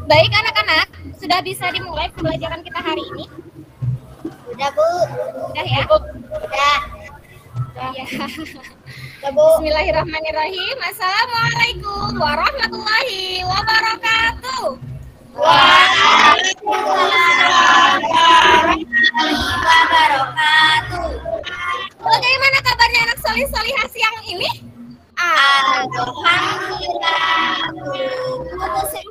Baik anak-anak, sudah bisa dimulai pembelajaran kita hari ini? Udah, Bu. Udah ya? Udah. Ya. Udah, Bu. Bismillahirrahmanirrahim. Assalamualaikum warahmatullahi wabarakatuh. Waalaikumsalam warahmatullahi wabarakatuh. Bagaimana kabarnya anak solih-solihah siang ini? Alhamdulillah. Tubuh sehat.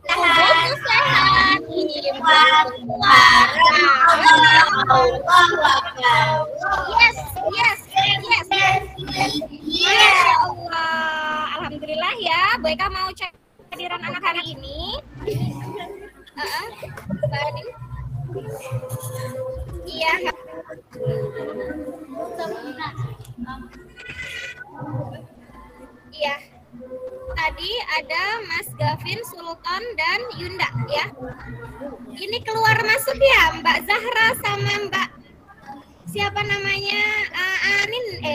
Yes. Masya Allah. Alhamdulillah ya. Bu Eka mau cek kehadiran anak hari ini. Iya. Iya. Tadi ada Mas Gavin, Sultan, dan Yunda ya. Ini keluar masuk ya Mbak Zahra sama Mbak siapa namanya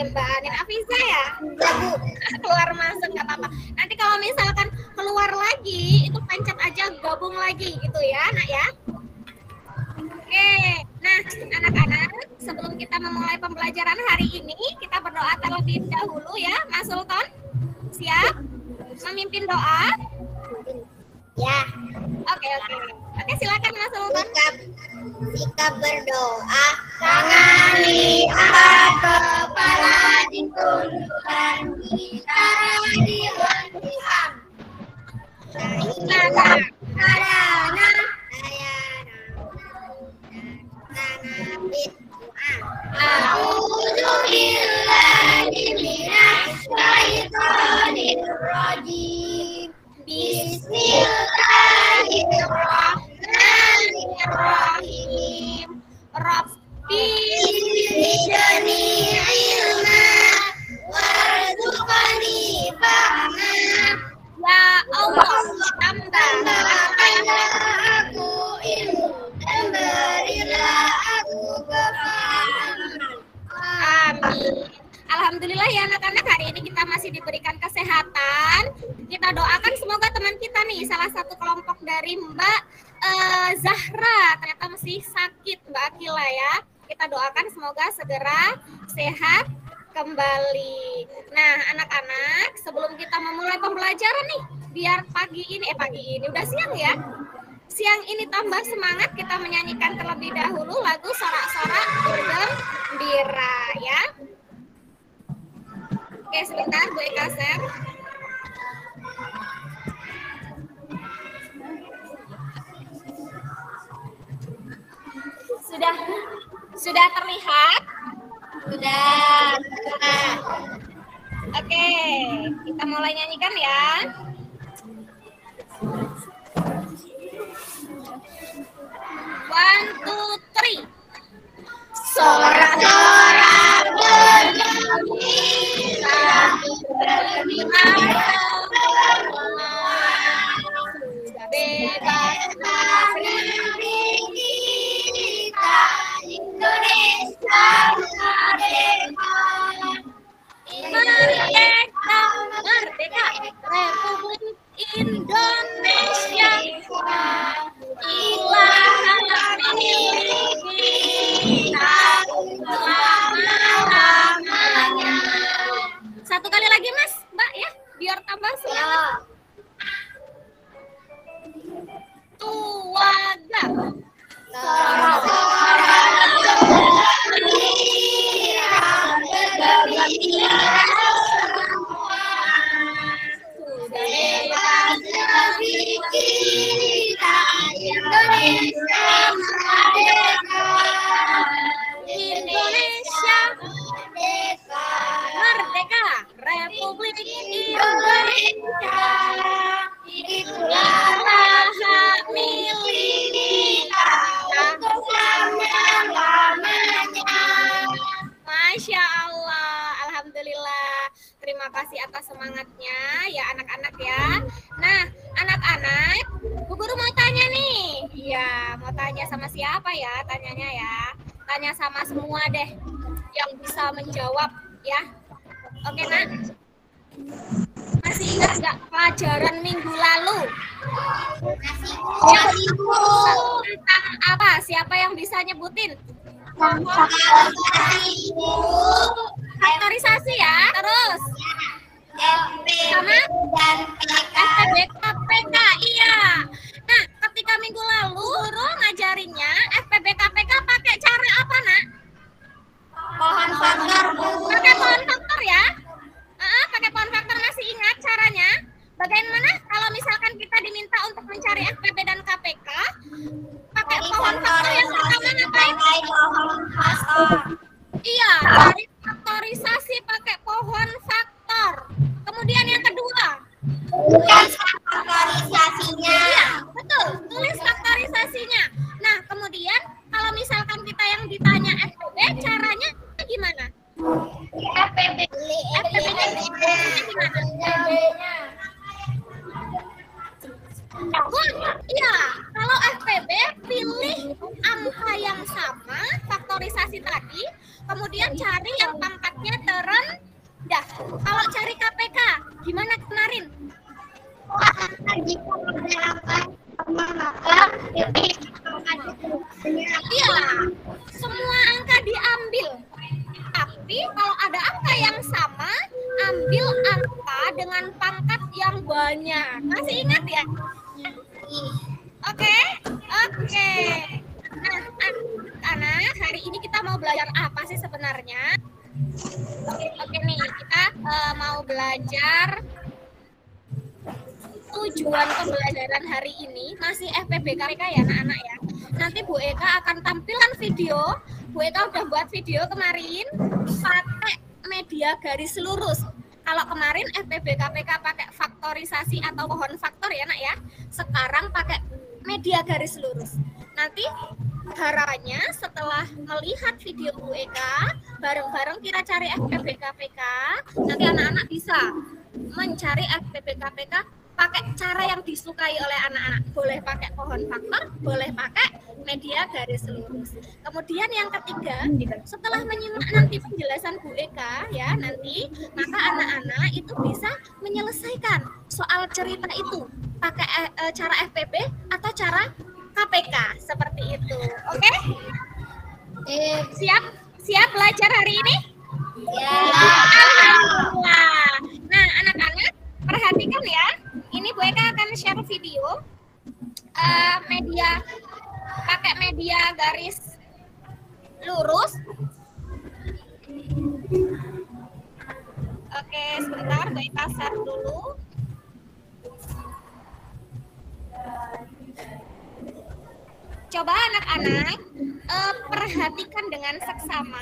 Mbak Anin Afiza ya. Keluar masuk nggak apa-apa. Nanti kalau misalkan keluar lagi itu pencet aja gabung lagi gitu ya nak ya. Oke, nah anak-anak sebelum kita memulai pembelajaran hari ini kita berdoa terlebih dahulu ya Mas Sultan. Siap memimpin doa? Ya. Oke, silakan Mas Sultan. Sikap berdoa, tangani angkat kepala ditundukkan kita dilantikan. Bismillahirrahmanirrahim. Rabbi zidni ilma warzuqni fahma. Ya Allah, tambah aku ilmu dan berilah aku kefahaman. Amin. Alhamdulillah ya anak-anak, hari ini kita masih diberikan kesehatan. Kita doakan semoga teman kita nih, salah satu kelompok dari Mbak Zahra, ternyata masih sakit Mbak Akila ya. Kita doakan semoga segera sehat kembali. Nah anak-anak, sebelum kita memulai pembelajaran nih, biar pagi ini udah siang ya. Siang ini tambah semangat, kita menyanyikan terlebih dahulu lagu Sorak-Sorak Bergembira ya. Oke, sebentar Bu Eka share. Sudah terlihat? Sudah. Oke, kita mulai nyanyikan ya. One, two, three. Sorak-sorak bergembira, sudah bebas negeri kita, Indonesia merdeka. Merdeka, Republik Indonesia. Inilah milik kita selama-lamanya. Satu kali lagi Mas, Mbak ya, biar tambah semangat. Tuaga. Indonesia merdeka, Republik Indonesia. Itulah hak milik kita untuk selama-lamanya. Masya Allah, alhamdulillah. Terima kasih atas semangatnya ya anak-anak ya. Nah, anak-anak, Bu Guru mau tanya nih. Iya, mau tanya sama siapa ya? Tanyanya ya. Tanya sama semua deh yang bisa menjawab ya. Oke, Nak. Masih ingat nggak pelajaran minggu lalu? Tentang apa? Siapa yang bisa nyebutin? Faktorisasi ya. Terus sama FPB KPK. Iya. Nah, ketika minggu lalu guru ngajarinnya FPB KPK pakai cara apa, Nak? Pohon faktor. Pakai pohon faktor ya. Pakai pohon faktor, masih ingat caranya? Bagaimana kalau misalkan kita diminta untuk mencari FPB dan KPK? Pakai pohon faktor yang pertama ngapain? Iya, dari faktorisasi pakai pohon faktor. Kemudian yang kedua, Tulis faktorisasinya. iya, betul, tulis faktorisasinya. Nah, kemudian kalau misalkan kita yang ditanya FPB, caranya gimana? FPB-nya gimana? Good. Iya, kalau FPB pilih angka yang sama, faktorisasi tadi, kemudian cari yang pangkatnya terendah. Kalau cari KPK, gimana kemarin? Iya, semua angka diambil. Tapi kalau ada angka yang sama, ambil angka dengan pangkat yang banyak. Masih ingat ya? Oke. Nah, anak, hari ini kita mau belajar apa sih sebenarnya? Oke nih, kita mau belajar tujuan pembelajaran hari ini masih FPB KPK ya anak-anak ya. Nanti Bu Eka akan tampilkan video. Bu Eka udah buat video kemarin pakai media garis lurus. Kalau kemarin FPB KPK pakai faktorisasi atau pohon faktor ya nak ya. Sekarang pakai media garis lurus. Nanti harapannya setelah melihat video Bu Eka, bareng-bareng kita cari FPB KPK. Nanti anak-anak bisa mencari FPB KPK pakai cara yang disukai oleh anak-anak. Boleh pakai pohon faktor, boleh pakai media garis lurus. Kemudian yang ketiga, setelah menyimak nanti penjelasan Bu Eka ya nanti, maka anak-anak itu bisa menyelesaikan soal cerita itu pakai cara FPB atau cara KPK seperti itu. Oke? Siap belajar hari ini? Ya. Alhamdulillah. Nah, anak-anak perhatikan ya. Ini Bu Eka akan share video pakai media garis lurus. Oke, sebentar Bu Eka share dulu. Coba anak-anak perhatikan dengan seksama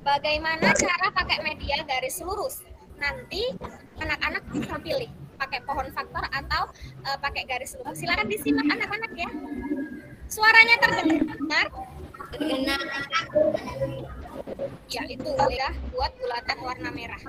bagaimana cara pakai media garis lurus. Nanti anak-anak bisa pilih pakai pohon faktor atau pakai garis lurus. Silakan disimak anak-anak ya. Suaranya terdengar? Terdengar. Ya, itu ya buat bulatan warna merah.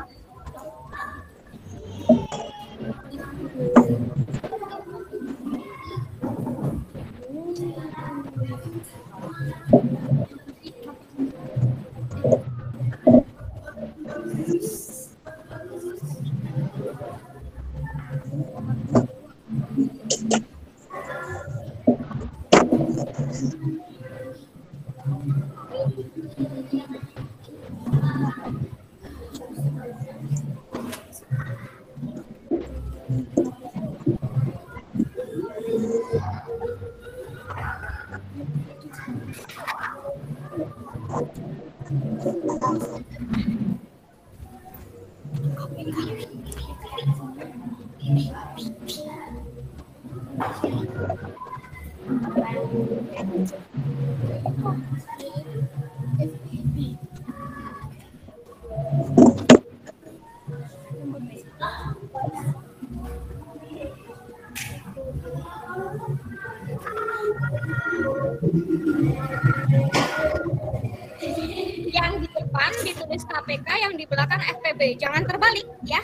Yang di depan ditulis KPK, yang di belakang FPB. Jangan terbalik ya.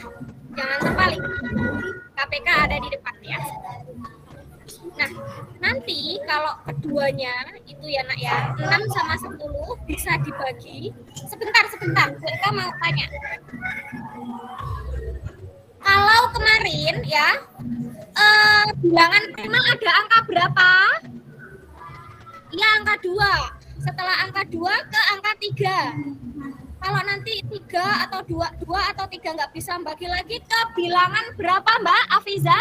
Jangan terbalik. KPK ada di depan ya. Nah, nanti kalau keduanya itu ya nak ya, 6 sama 10 bisa dibagi. Sebentar. Mereka mau tanya. Kalau kemarin ya, bilangan prima ada angka berapa? Ya, angka 2. Setelah angka 2 ke angka 3. Kalau nanti 3 atau 2 atau 3 nggak bisa bagi lagi ke bilangan berapa Mbak Afiza?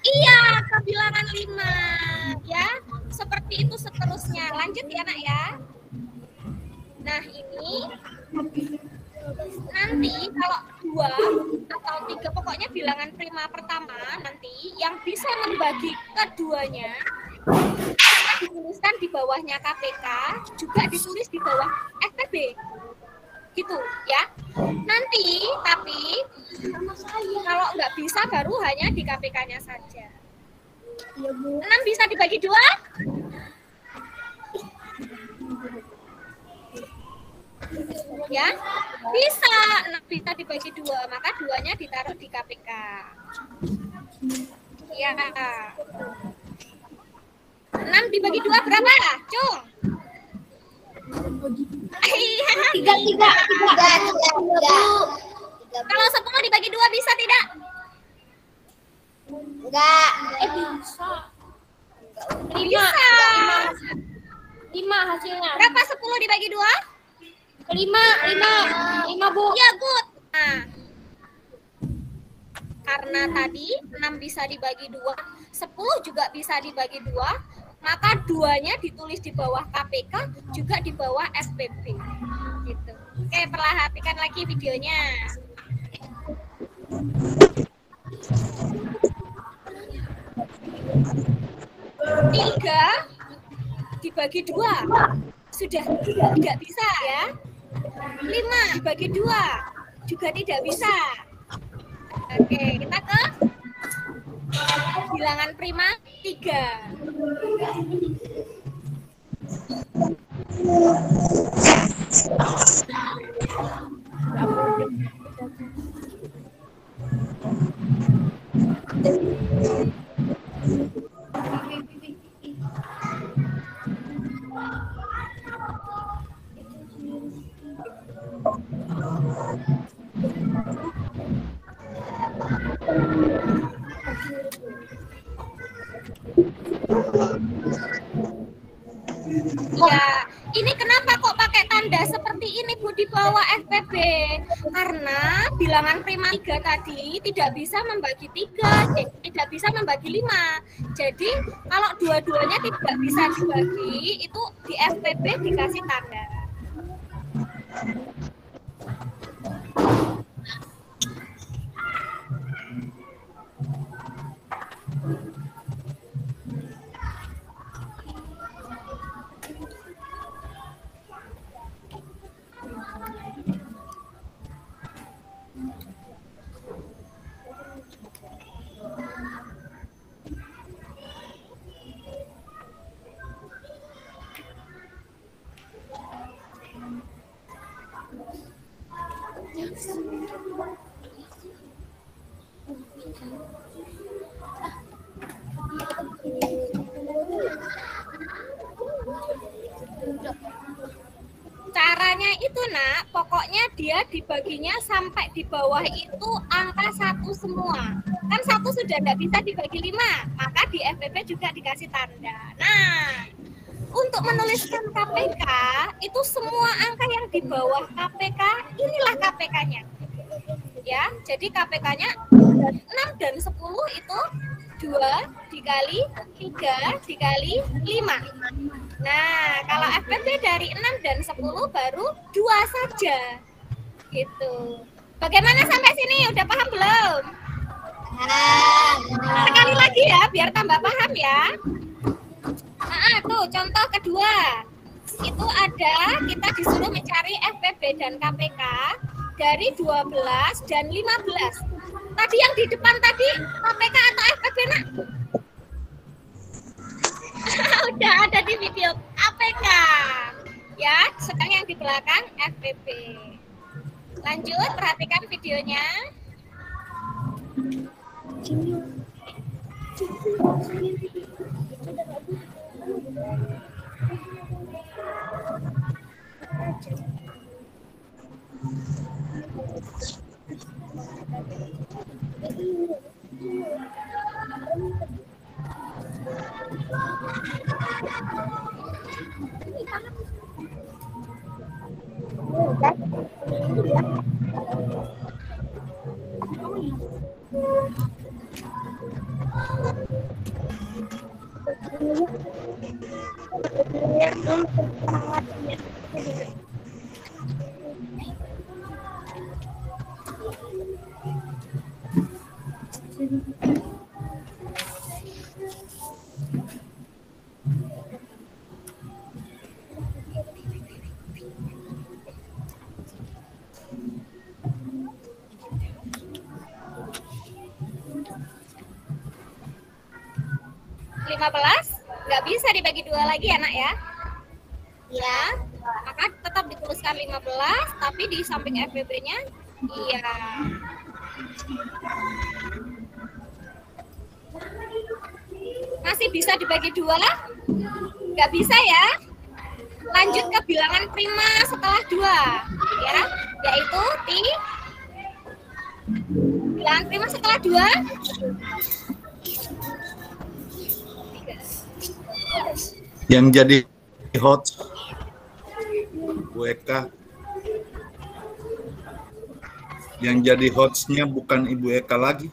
Iya, ke bilangan 5. Ya, seperti itu seterusnya. Lanjut ya nak ya. Nah ini nanti kalau 2 atau 3, pokoknya bilangan prima pertama nanti yang bisa membagi keduanya dituliskan di bawahnya KPK, juga ditulis di bawah FPB, gitu ya. Nanti tapi kalau nggak bisa baru hanya di KPK-nya saja. 6 bisa dibagi 2? Ya, bisa. 6 bisa dibagi 2, maka 2-nya ditaruh di KPK. Ya. 6 dibagi 2 berapa? Cung. 3. Kalau 10 dibagi 2 bisa tidak? Enggak. Bisa. 5 hasilnya. Berapa 10 dibagi 2? 5 Bu. Ya, good. Nah, karena tadi 6 bisa dibagi 2, 10 juga bisa dibagi 2, maka 2-nya ditulis di bawah KPK, juga di bawah SPB. Gitu. Oke, perhatikan lagi videonya. 3 dibagi 2 sudah tidak bisa ya. 5 dibagi 2 juga tidak bisa. Oke, kita ke bilangan prima 3. Ya, ini kenapa kok pakai tanda seperti ini Bu di bawah FPB? Karena bilangan prima 3 tadi tidak bisa membagi 3, tidak bisa membagi 5. Jadi kalau dua-duanya tidak bisa dibagi, itu di FPB dikasih tanda. Caranya itu nak, pokoknya dia dibaginya sampai di bawah itu angka 1 semua. Kan 1 sudah tidak bisa dibagi 5, maka di FPB juga dikasih tanda. Nah, untuk menuliskan KPK, itu semua angka yang di bawah KPK, inilah KPK-nya. Ya, jadi KPK-nya 6 dan 10 itu 2 dikali 3 dikali 5. Nah, kalau FPB dari 6 dan 10 baru 2 saja. Gitu. Bagaimana sampai sini? Udah paham belum? Sekali lagi ya, biar tambah paham ya. Nah, tuh contoh kedua. Itu ada, kita disuruh mencari FPB dan KPK dari 12 dan 15. Tadi yang di depan tadi KPK atau FPB nak? Udah ada di video KPK. Ya, sedang yang di belakang FPB. Lanjut, perhatikan videonya. Nggak bisa dibagi 2 lagi ya nak ya. Ya, maka tetap dituliskan 15, tapi di samping FBB-nya iya. Masih bisa dibagi 2? Nggak bisa ya. Lanjut ke bilangan prima setelah 2 ya, yaitu bilangan prima setelah 2. Yang jadi hot Bu Eka. Yang jadi hotsnya bukan Ibu Eka lagi.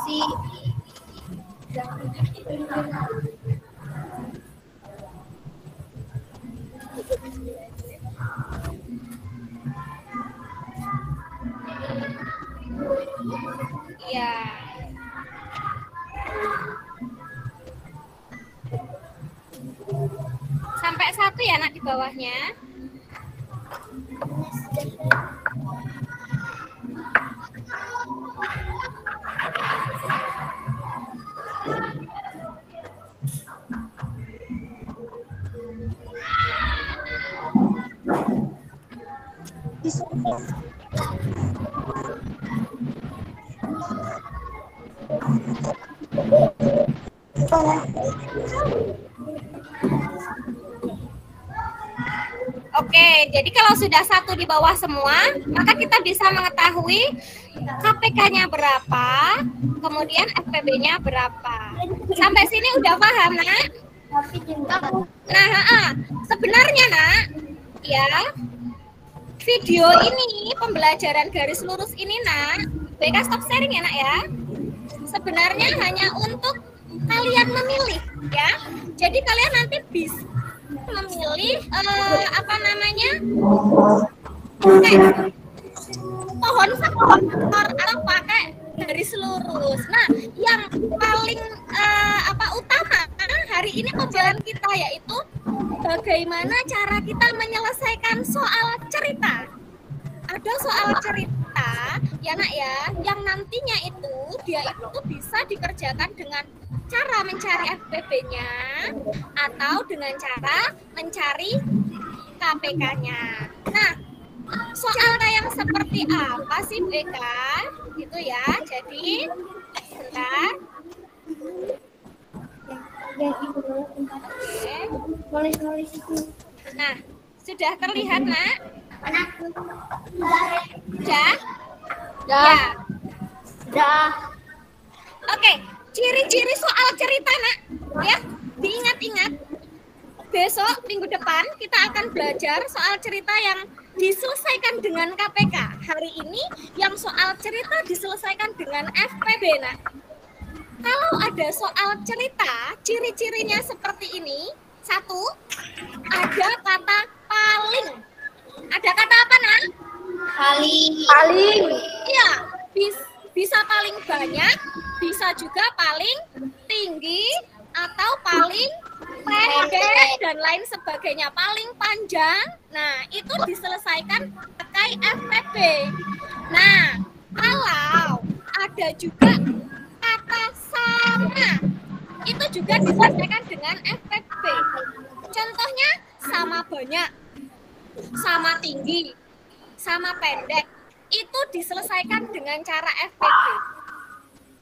Si Iya. Sampai 1 ya nak di bawahnya. Oke, jadi kalau sudah 1 di bawah semua, maka kita bisa mengetahui KPK-nya berapa, kemudian FPB-nya berapa. Sampai sini udah paham, nak? Nah, sebenarnya, nak, ya, video ini, pembelajaran garis lurus ini, nak, BK stop sharing ya, nak, ya. Sebenarnya hanya untuk kalian memilih, ya. Jadi kalian nanti bisa memilih apa namanya, pohon faktor atau pakai garis lurus. Nah, yang paling utama hari ini pembelajaran kita yaitu bagaimana cara kita menyelesaikan soal cerita. Ada soal cerita ya nak ya, yang nantinya itu dia itu bisa dikerjakan dengan cara mencari FPB-nya atau dengan cara mencari KPK-nya. Nah, soal yang seperti apa sih BK? Gitu ya. Jadi, sebentar. Oke. Nah, sudah terlihat, nak? Sudah? Ya. Dah. Oke, ciri-ciri soal cerita, nak, ya, diingat-ingat. Besok minggu depan kita akan belajar soal cerita yang diselesaikan dengan KPK. Hari ini yang soal cerita diselesaikan dengan FPB, nak. Kalau ada soal cerita, ciri-cirinya seperti ini. 1, ada kata paling. Ada kata apa, nak? Paling. Iya, bisa paling banyak, bisa juga paling tinggi, atau paling pendek, dan lain sebagainya. Paling panjang, nah itu diselesaikan pakai FPB. Nah, kalau ada juga kata sama, itu juga diselesaikan dengan FPB. Contohnya, sama banyak, sama tinggi, sama pendek, itu diselesaikan dengan cara FPB.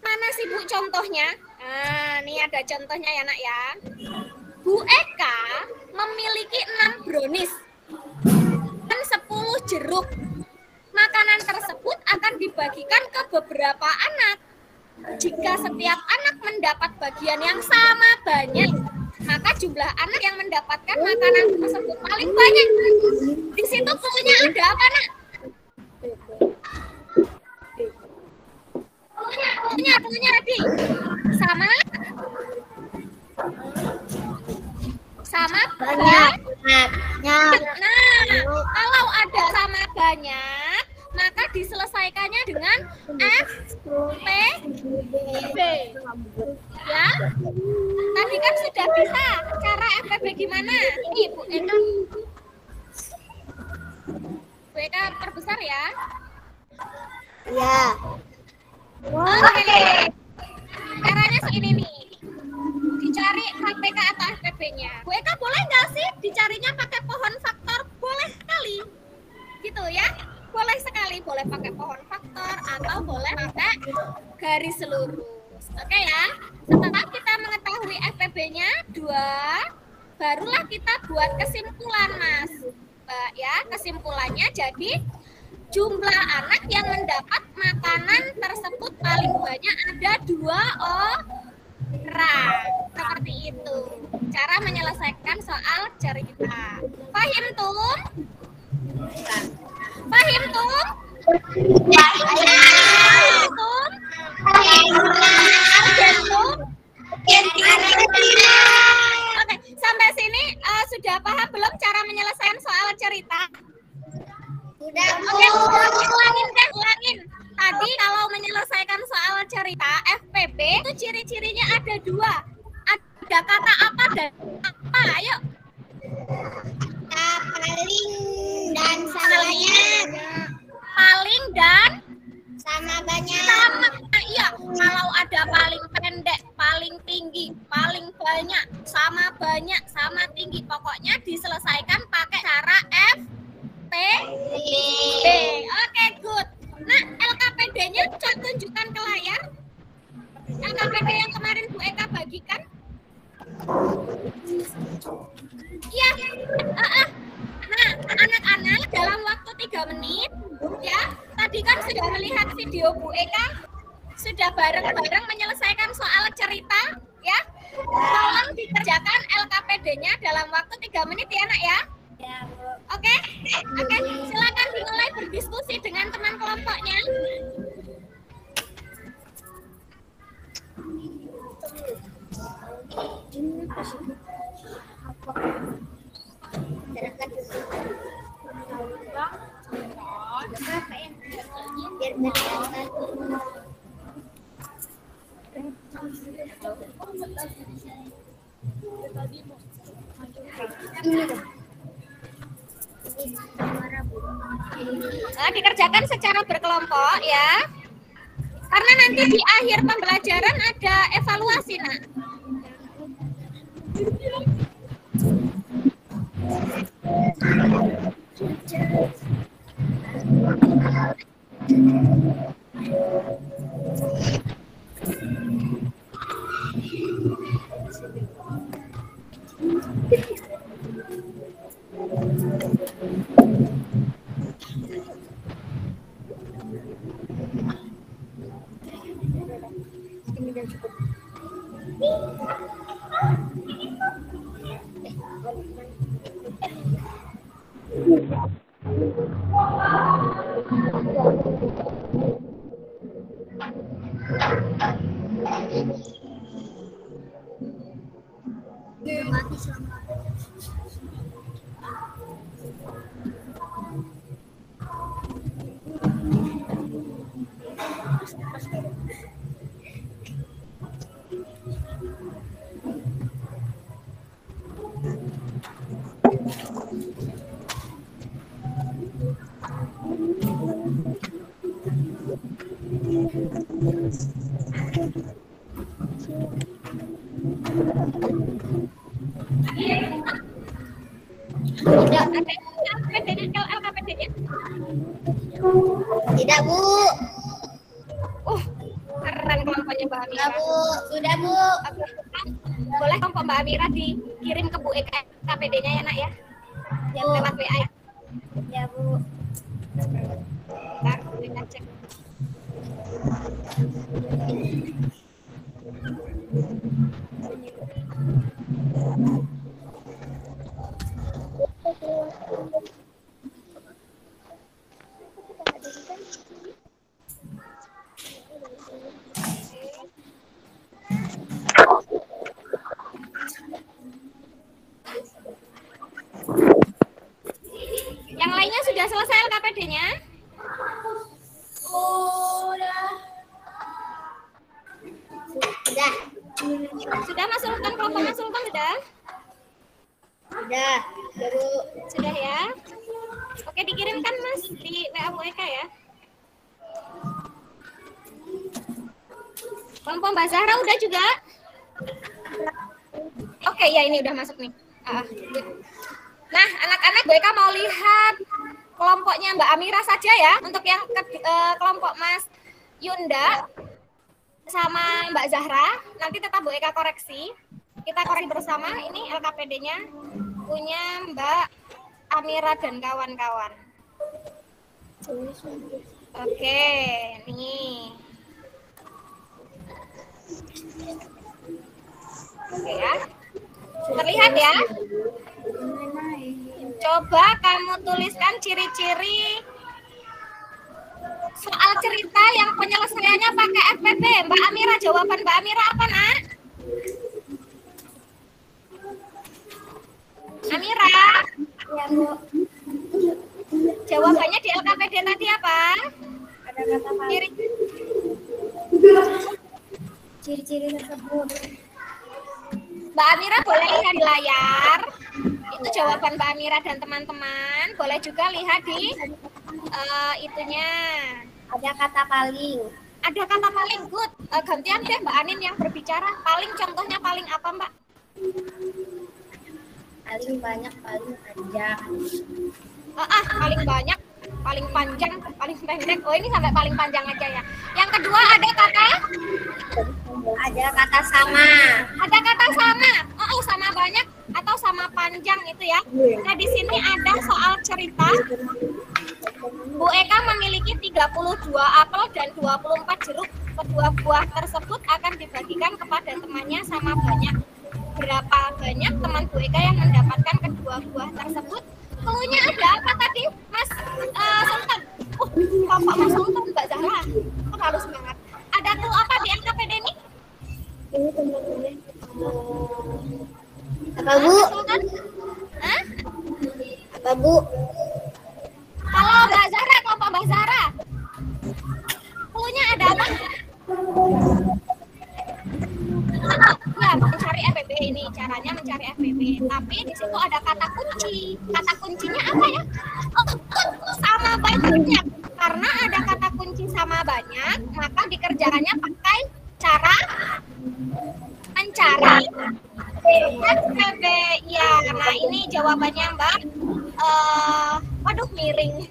Mana sih Bu contohnya? Nah, ini ada contohnya ya nak ya. Bu Eka memiliki 6 brownies dan 10 jeruk. Maka makanan tersebut akan dibagikan ke beberapa anak. Jika setiap anak mendapat bagian yang sama banyak, maka jumlah anak yang mendapatkan makanan tersebut paling banyak. Di situ cluenya ada apa, Nak? Cluenya Adi. Sama banyak. Nah, kalau ada sama banyak, maka diselesaikannya dengan FPB. Ya, tadi kan sudah bisa cara FPB gimana? Ini Bu Eka. Bu Eka perbesar ya? Ya. Oke. Caranya segini nih. Dicari HPK atau FPB-nya. Bu Eka boleh nggak sih dicarinya pakai pohon faktor? Boleh sekali. Gitu ya. Boleh sekali, boleh pakai pohon faktor atau boleh pakai garis lurus. Oke ya. Setelah kita mengetahui FPB-nya 2, barulah kita buat kesimpulan, Mas. Ya, kesimpulannya jadi jumlah anak yang mendapat makanan tersebut paling banyak ada 2 orang. Seperti itu cara menyelesaikan soal cerita. Paham tuh? Paham tuh? Oke, sampai sini sudah paham belum cara menyelesaikan soal cerita? Sudah. Oke, ulangin. Tadi kalau menyelesaikan soal cerita FPB itu ciri-cirinya ada 2. Ada kata apa dan apa? Ayo. Paling dan samanya. Paling dan Sama banyak. sama. Iya, kalau ada paling pendek, paling tinggi, paling banyak, sama tinggi, pokoknya diselesaikan pakai cara FPB. Oke, good. Nah, LKPD-nya tunjukkan ke layar. LKPD yang kemarin Bu Eka bagikan. Iya. Nah, anak-anak dalam waktu 3 menit, ya. Tadi kan sudah melihat video Bu Eka, sudah bareng-bareng menyelesaikan soal cerita, ya. Tolong dikerjakan LKPD-nya dalam waktu 3 menit ya, Nak ya. Oke, silakan dimulai berdiskusi dengan teman kelompoknya. Nah, dikerjakan secara berkelompok ya. Karena nanti di akhir pembelajaran ada evaluasi, Nak. Tidak ada LKPD-nya. Tidak, Bu. Keren kelompoknya Mbak Amira. Sudah, Bu. Sudah, Bu. Boleh kelompok Mbak Amira dikirim ke Bu Eka LKPD-nya ya, Nak ya. Ya, Lewat WA ya. Ya, Bu. BK cek. Yang lainnya sudah selesai LKPD-nya? Sudah. Sudah Mas Sultan, kelompok Mas Sultan sudah? Sudah. Baru Sudah ya? Oke, dikirimkan Mas di WA Bu Eka ya. Kelompok Mbak Zahra udah juga? Oke, ya ini udah masuk nih. Nah, anak-anak Bu Eka mau lihat kelompoknya Mbak Amira saja ya. Untuk yang kelompok Mas Yunda sama Mbak Zahra, nanti tetap Bu Eka koreksi. Kita koreksi bersama, ini LKPD-nya punya Mbak Amira dan kawan-kawan. Oke, nih. Oke ya. Terlihat ya? Coba kamu tuliskan ciri-ciri soal cerita yang penyelesaiannya pakai FPB. Mbak Amira, jawaban Mbak Amira apa, Nak? Amira? ya, Bu. Jawabannya di LKPD tadi apa? Ada kata Ciri. ciri-ciri tersebut. Mbak Amira boleh lihat di layar. Itu jawaban Mbak Amira dan teman-teman. Boleh juga lihat di itunya. Ada kata paling. Ada kata paling, good. Gantian deh Mbak Anin yang berbicara. Paling contohnya paling apa Mbak? Paling banyak, paling panjang. Paling banyak, paling panjang, paling pendek. Oh ini sampai paling panjang aja ya. Yang kedua ada kata? Ada kata sama. Ada kata sama. Sama banyak atau sama panjang itu ya. Nah di sini ada soal cerita. Bu Eka memiliki 32 apel dan 24 jeruk. Kedua buah tersebut akan dibagikan kepada temannya sama banyak. Berapa banyak teman Bu Eka yang mendapatkan kedua buah tersebut? Cluenya ada apa tadi, Mas Sultan? Bapak Mas Sultan, Mbak Zahra. Terlalu semangat. Ada clue apa di LKPD ini? Ini teman-teman. Apa, Bu? Sultan? Hah? Apa, Bu? Kalau Mbak Zahra, kelompok Mbak Zahra. Cluenya ada apa? Ya, mencari FPB ini. Caranya mencari FPB. Tapi di situ ada kata kunci. Kata kuncinya apa ya? Sama banyaknya. Karena ada kata kunci sama banyak, maka dikerjakannya pakai cara mencari FPB. Ya, nah ini jawabannya Mbak. Waduh, miring.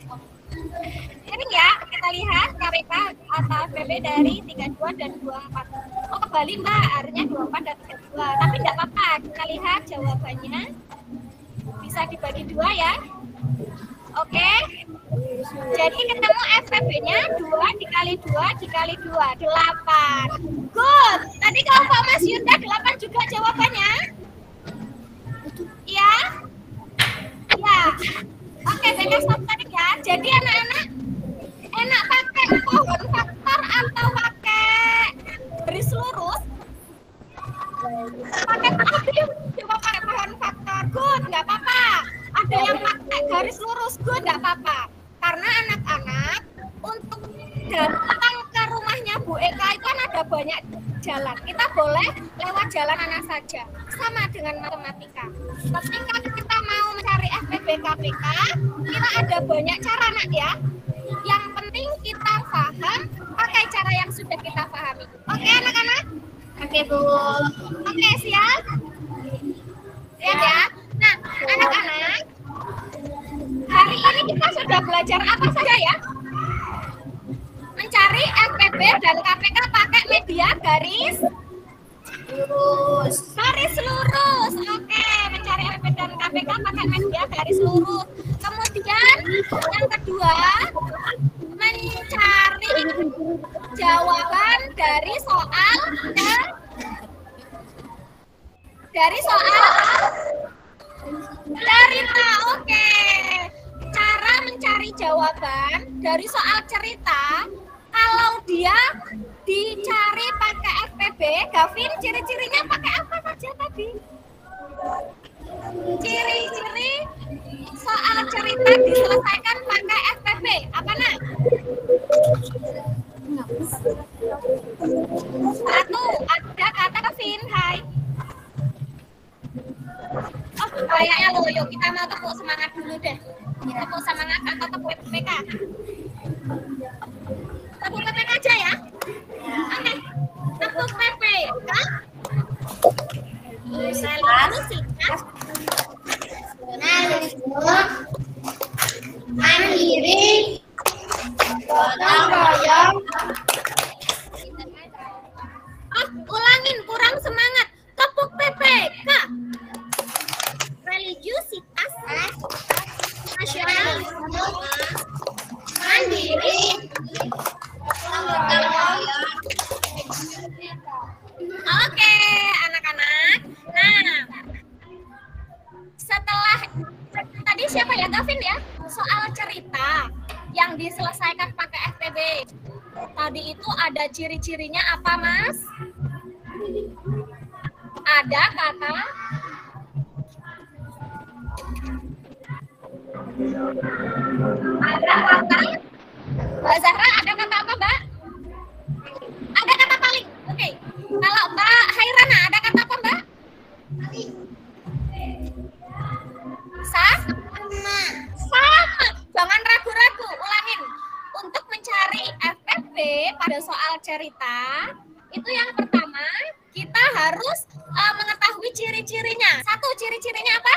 Miring ya, kita lihat KPK atau FPB dari 32 dan 24. Oh kembali Mbak, harusnya 24 dan 32. Tapi enggak apa-apa, kita lihat jawabannya. Bisa dibagi 2 ya. Oke. Jadi ketemu FPB-nya 2 dikali 2 dikali 2, 8. Good. Tadi kelompok Mas Yunda 8 juga jawabannya. Iya? Ya. Oke, BK stop tadi ya. Jadi anak-anak enak pakai pohon faktor atau pakai garis lurus? Pakai coba pakai pohon faktor. Good, nggak apa-apa. Ada yang pakai garis lurus, good, nggak apa-apa. Karena anak-anak untuk datang ke rumahnya Bu Eka itu kan ada banyak jalan. Kita boleh lewat jalan anak saja. Sama dengan matematika. Ketika kita mau mencari FPB KPK, kita ada banyak cara nak ya. Yang penting kita paham pakai cara yang sudah kita pahami. Oke anak-anak? Oke, Bu. Oke, siap? Siap ya? Nah, anak-anak, hari ini kita sudah belajar apa saja ya? Mencari FPB dan KPK pakai media garis Lurus. garis lurus. Oke, mencari FPB dan KPK pakai media garis lurus. Kemudian yang kedua, mencari jawaban dari soal cerita. Oke. Cara mencari jawaban dari soal cerita, kalau dia dicari pakai FPB, Gavin, ciri-cirinya pakai apa saja tadi? Ciri-ciri soal cerita diselesaikan pakai FPB, apa nak? Satu, ada kata Gavin, hai. Oh, kayaknya lo, yuk kita mau tepuk semangat dulu deh. Tepuk semangat atau tepuk PPK? Tepuk PPK aja ya? Oke, tepuk PPK. Lalu singkat. Mandiri, gotong royong. Oh, ulangin, kurang semangat. Tepuk PPK. Religiusitas, nasionalisme, mandiri, Gotong royong. Oke, anak-anak. Nah, setelah tadi siapa ya, Gavin ya? Soal cerita yang diselesaikan pakai FPB. Tadi itu ada ciri-cirinya apa, Mas? Ada kata Mbak Zahra, ada kata apa, Mbak? Ada kata paling. Oke. Kalau Mbak Hairana, ada kata apa, Mbak? Sama. Jangan ragu-ragu, ulangin. Untuk mencari FFB pada soal cerita, itu yang pertama, kita harus mengetahui ciri-cirinya. Satu, ciri-cirinya apa?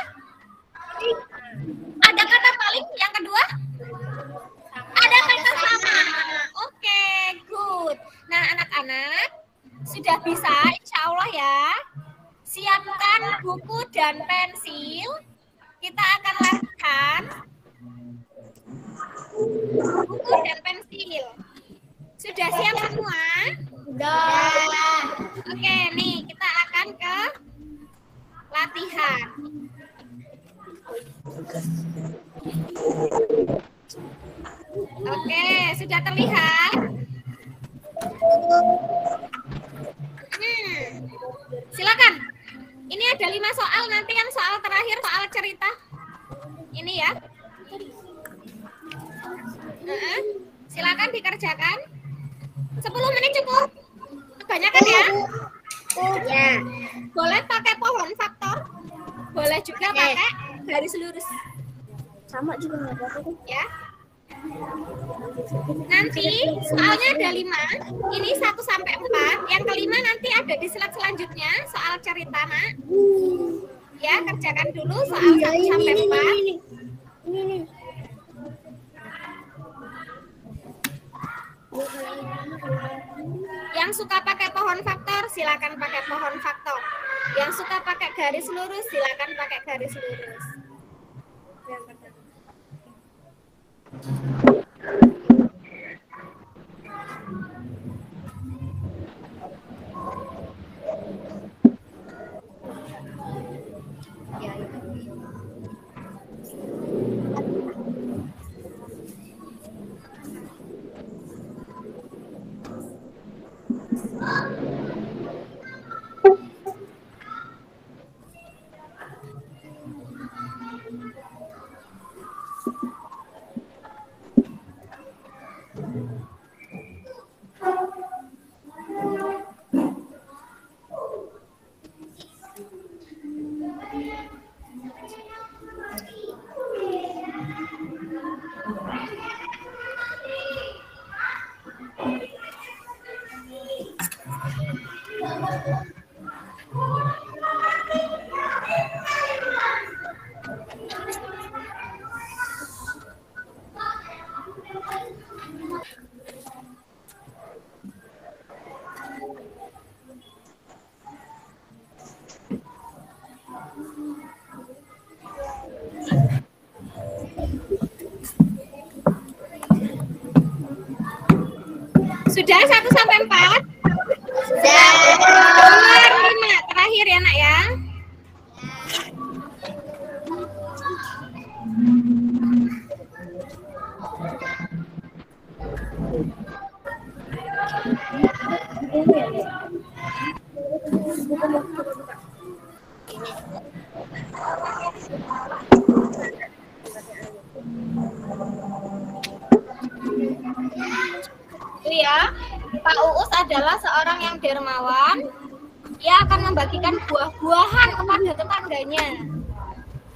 Ada kata paling. Yang kedua? Ada kata sama. Oke, good. Nah, anak-anak, sudah bisa, insya Allah ya. Siapkan buku dan pensil. Kita akan latihan buku dan pensil. Sudah siap semua? Sudah. Oke, nih kita akan ke latihan. Oke, sudah terlihat? Silakan. Ini ada 5 soal, nanti yang soal terakhir soal cerita. Ini ya. Silakan dikerjakan. 10 menit cukup. Kebanyakan ya? Ya. Boleh pakai pohon faktor. Boleh juga pakai garis lurus. Sama juga nggak apa-apa. Ya. Nanti soalnya ada 5. Ini 1 sampai 4. Yang kelima nanti ada di slide selanjutnya soal cerita, Nak. Ya, kerjakan dulu soal 1 sampai 4. Ini. Yang suka pakai pohon faktor, silakan pakai pohon faktor. Yang suka pakai garis lurus, silakan pakai garis lurus. Sudah 1 sampai 4? Sudah. Nomor 5 terakhir ya nak ya. Itu ya, Pak Uus adalah seorang yang dermawan. Ia akan membagikan buah-buahan kepada tetangganya.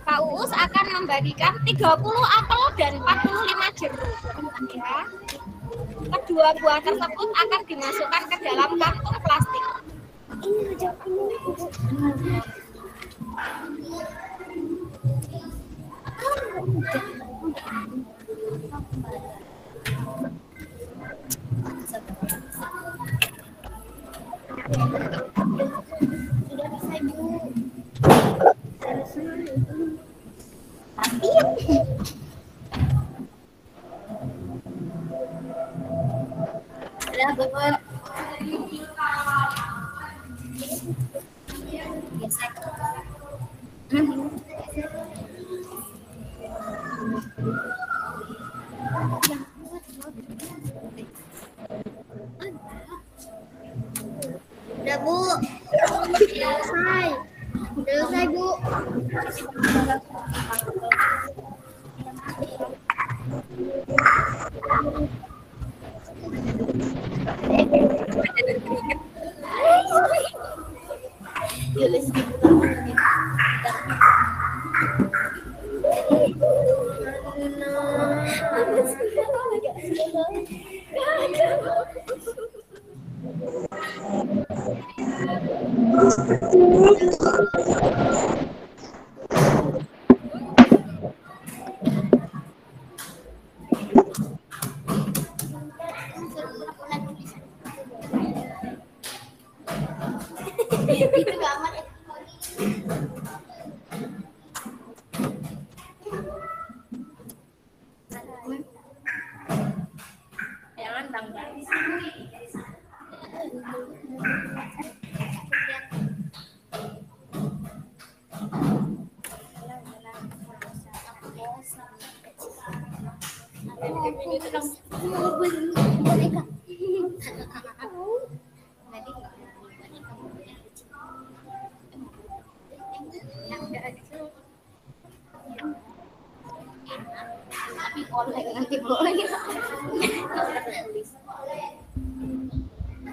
Pak Uus akan membagikan 30 apel dan 45 jeruk. Ya. Kedua buah tersebut akan dimasukkan ke dalam kantung plastik. Sudah bisa Ibu. Sudah Bapak. Udah Bu. Selesai. Selesai Bu. Itu gak aman. Jangan tanggal.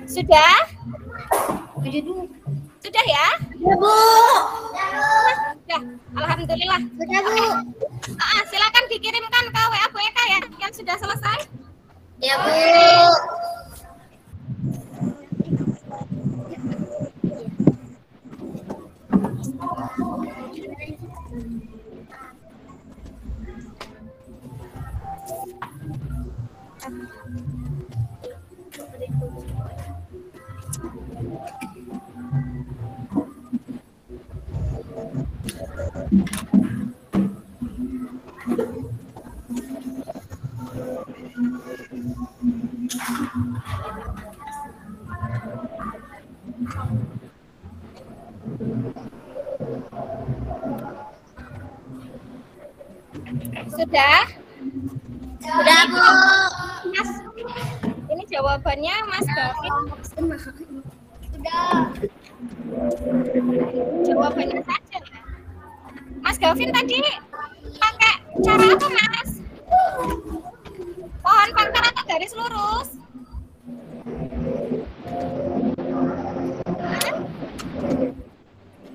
Sudah? Sudah ya? Ya Bu. Sudah. Alhamdulillah. Sudah Bu. Silakan dikirimkan ke WA Bu Eka ya yang sudah selesai. Ya Bu. Sudah? Sudah Bu. Mas, ini jawabannya Mas Gavin. Sudah. Jawabannya saja ya. Mas Gavin tadi pakai cara apa Mas? Pohon pangkal atau garis lurus?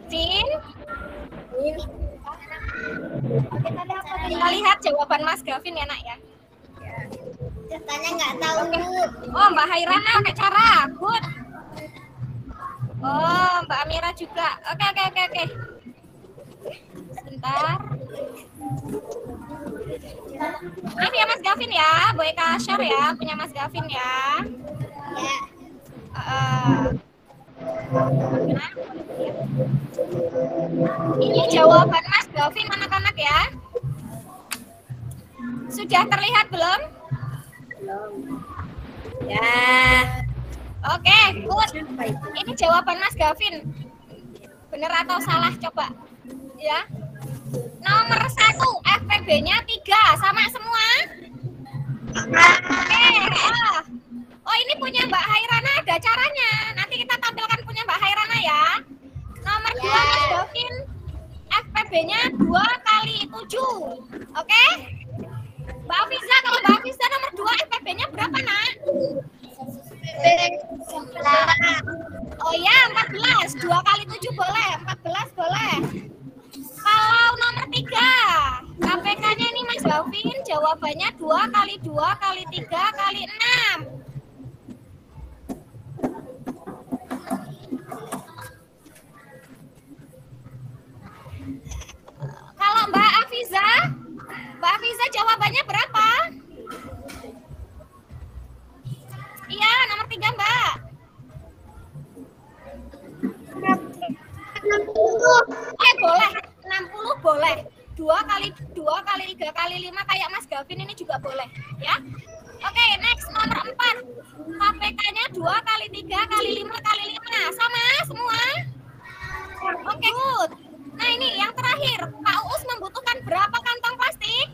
Sin? Kita lihat jawaban Mas Gavin ya nak ya. Katanya nggak tahu Bu. Oh Mbak Hairana pakai cara. Good. Oh Mbak Amira juga. Oke. Sebentar. Maaf ya Mas Gavin ya. Bu Eka share ya. Punya Mas Gavin ya. Ya. Ini jawaban Mas Gavin anak-anak ya. Sudah terlihat belum? Ya. Oke, good. Ini jawaban Mas Gavin. Benar atau salah coba? Ya. Nomor 1, FPB-nya 3. Sama semua? Oke. Oh, ini punya Mbak Hairana ada caranya. Nanti kita tampilkan punya Mbak Hairana ya. Nomor 2, Mas Gavin. FPB-nya 2 kali 7. Oke? Mbak Afiza, kalau Mbak Afiza nomor 2 FPB-nya berapa, Nak? Oh ya, 14. 2 kali 7 boleh, 14 boleh. Kalau nomor 3, KPK-nya ini Mas Gavin, jawabannya 2 kali 2 kali 3 kali 6. Kalau Mbak Afiza jawabannya berapa? Iya, nomor 3 Mbak. 60. Boleh, 60 boleh. 2 kali 2 kali 3 kali 5 kayak Mas Gavin ini juga boleh, ya. Oke, next nomor 4. KPK-nya 2 kali 3 kali 5 kali 5. Sama semua? Oke, good. Nah, ini yang terakhir. Pak Uus membutuhkan berapa kantong plastik?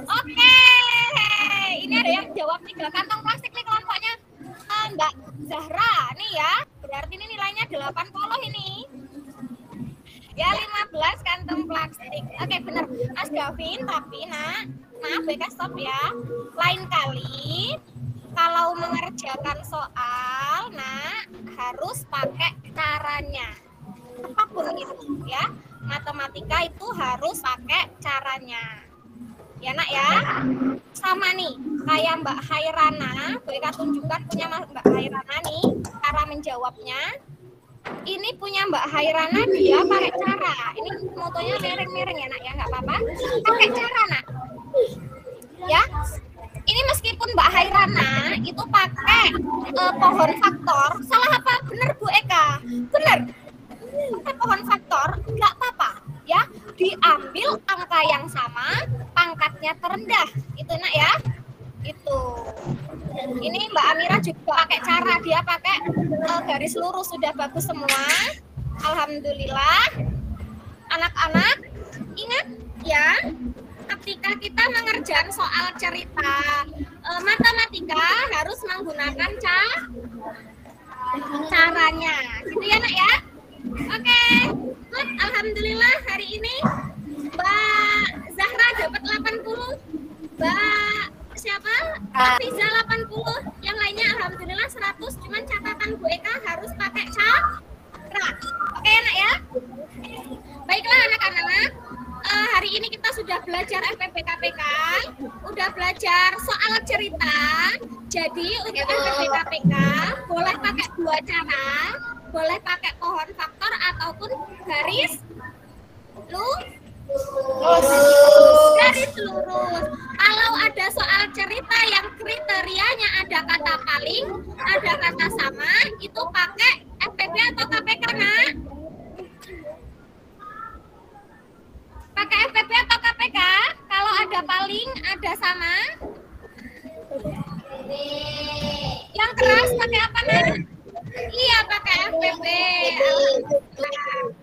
Oke. Ini ada yang jawab 3 kantong plastik nih kelompoknya Mbak Zahra nih ya. Berarti ini nilainya 80 ini. Ya, 15 kantong plastik. Oke, benar. Mas Gavin, tapi Nak, maaf BK stop ya. Lain kali kalau mengerjakan soal, Nak, harus pakai caranya. Apapun itu ya. Matematika itu harus pakai caranya. Ya, Nak ya. Sama nih, kayak Mbak Hairana, BK tunjukkan punya Mbak Hairana nih cara menjawabnya. Ini punya Mbak Hairana, dia pakai cara. Ini motonya miring-miring ya, Nak ya, nggak apa-apa. Pakai cara, Nak. Ya. Ini meskipun Mbak Hairana itu pakai pohon faktor, salah apa? Bener Bu Eka? Bener. Pakai pohon faktor, nggak apa-apa. Ya, diambil angka yang sama, pangkatnya terendah. Itu, Nak ya. Itu. Ini Mbak Amira juga pakai cara, dia pakai garis lurus, sudah bagus semua. Alhamdulillah. Anak-anak, ingat ya, ketika kita mengerjakan soal cerita matematika harus menggunakan caranya. Gitu ya, Nak ya. Oke, good. Alhamdulillah hari ini Mbak Zahra dapat 80. Mbak siapa? Afiza 80. Yang lainnya alhamdulillah 100. Cuman catatan Bu Eka harus pakai cara. Oke, Nak ya. Baiklah anak-anak. Hari ini kita sudah belajar FPB KPK, udah belajar soal cerita. Jadi untuk FPB KPK boleh pakai 2 cara, boleh pakai pohon faktor ataupun garis lurus. Kalau ada soal cerita yang kriterianya ada kata paling, ada kata sama, itu pakai FPB atau KPK, Nak? Pakai FPB atau KPK? Kalau ada paling, ada sama. Yang keras pakai apa, Nak? Iya, pakai FPB.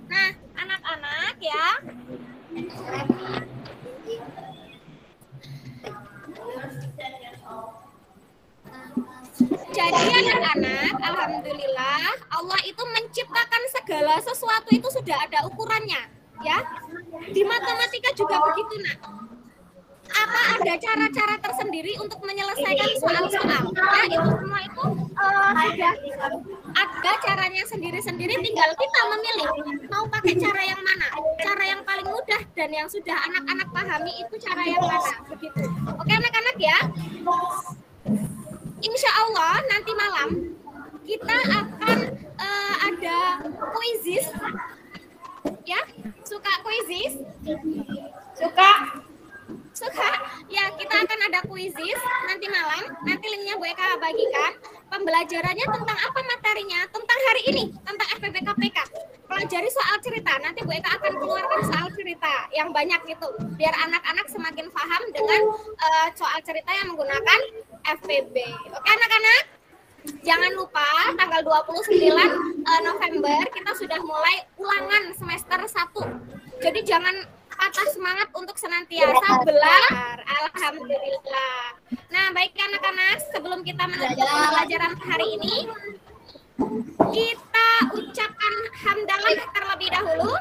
Nah, anak-anak ya. Jadi anak-anak, alhamdulillah Allah itu menciptakan segala sesuatu itu sudah ada ukurannya, ya. Di matematika juga begitu, Nak. Apa ada cara-cara tersendiri untuk menyelesaikan soal-soal? Ya, itu semua itu sudah ada caranya sendiri-sendiri, tinggal kita memilih mau pakai cara yang mana. Cara yang paling mudah dan yang sudah anak-anak pahami itu cara yang mana, begitu. Oke anak-anak ya. Insya Allah nanti malam kita akan ada kuisis. Ya, suka kuisis? Suka? Ya, kita akan ada kuisis nanti malam. Nanti linknya Bu Eka bagikan. Pembelajarannya tentang apa materinya? Tentang hari ini, tentang FPB KPK. Pelajari soal cerita. Nanti Bu Eka akan keluarkan soal cerita yang banyak gitu. Biar anak-anak semakin paham dengan soal cerita yang menggunakan FPB. Oke anak-anak? Jangan lupa tanggal 29 November kita sudah mulai ulangan semester 1. Jadi jangan patah semangat untuk senantiasa belajar. Alhamdulillah. Nah, baik anak-anak, sebelum kita menutup pembelajaran hari ini, kita ucapkan hamdalah terlebih dahulu.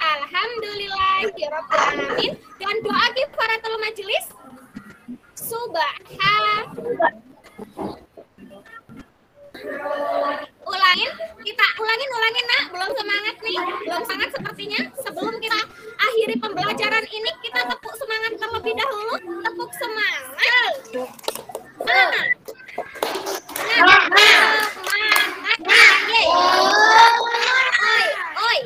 Alhamdulillahirrahmanirrahim. Dan doa kifaratul majelis. Ulangin nak, belum semangat nih, belum semangat sepertinya. Sebelum kita akhiri pembelajaran ini, kita tepuk semangat terlebih dahulu. Tepuk semangat. Semangat. Oi.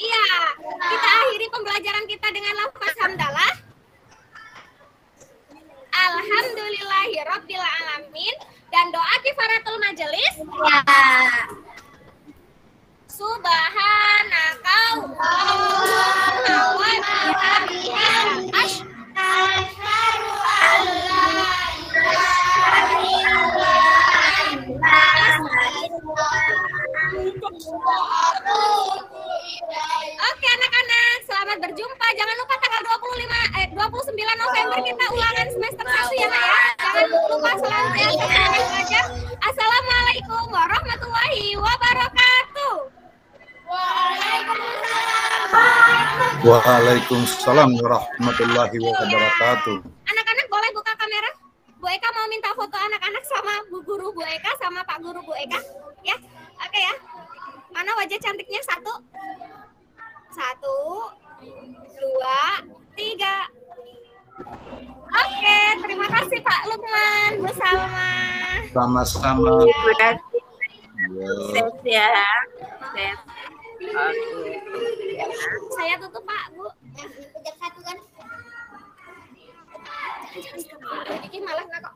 Iya. Kita akhiri pembelajaran kita dengan lafaz hamdalah. Alhamdulillahirabbil alamin dan doa kifaratul majelis. Ya. Subhanaka Allahumma wa bihamdika asyhadu an la ilaha illa anta. Oke anak-anak, selamat berjumpa. Jangan lupa tanggal 29 November kita ulangan semester 1 ya Nak ya. Jangan lupa selalu belajar. Assalamualaikum warahmatullahi wabarakatuh. Waalaikumsalam warahmatullahi wabarakatuh. Anak-anak boleh buka kamera? Bu Eka mau minta foto anak-anak sama Bu Guru Bu Eka sama Pak Guru Bu Eka ya. Oke ya. Mana wajah cantiknya? 1 2 3. Oke, terima kasih Pak Lukman, Bu Salma. Sama-sama. Terima kasih. Set ya. Set. Oke. Saya tutup Pak, Bu. Udah 1 kan? Ini malah nggak kok.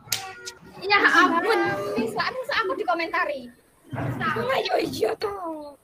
Ya ampun, bisa aku dikomentari. Ayo iya tuh.